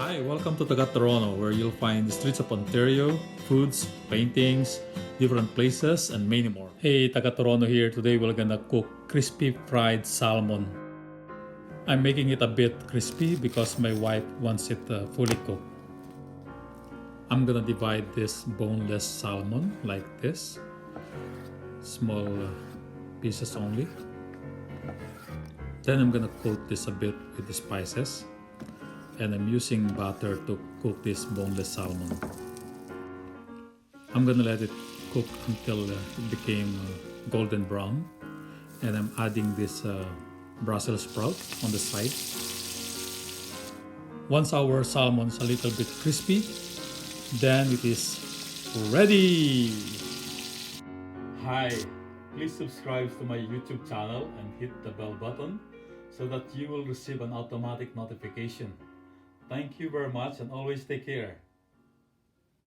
Hi, welcome to Tagatoronto, where you'll find the streets of Ontario, foods, paintings, different places, and many more. Hey, Tagatoronto here. Today we're gonna cook crispy fried salmon. I'm making it a bit crispy because my wife wants it fully cooked. I'm gonna divide this boneless salmon like this, small pieces only. Then I'm gonna coat this a bit with the spices. And I'm using butter to cook this boneless salmon. I'm gonna let it cook until it became golden brown, and I'm adding this Brussels sprout on the side. Once our salmon is a little bit crispy, then it is ready. Hi, please subscribe to my YouTube channel and hit the bell button so that you will receive an automatic notification. Thank you very much and always take care.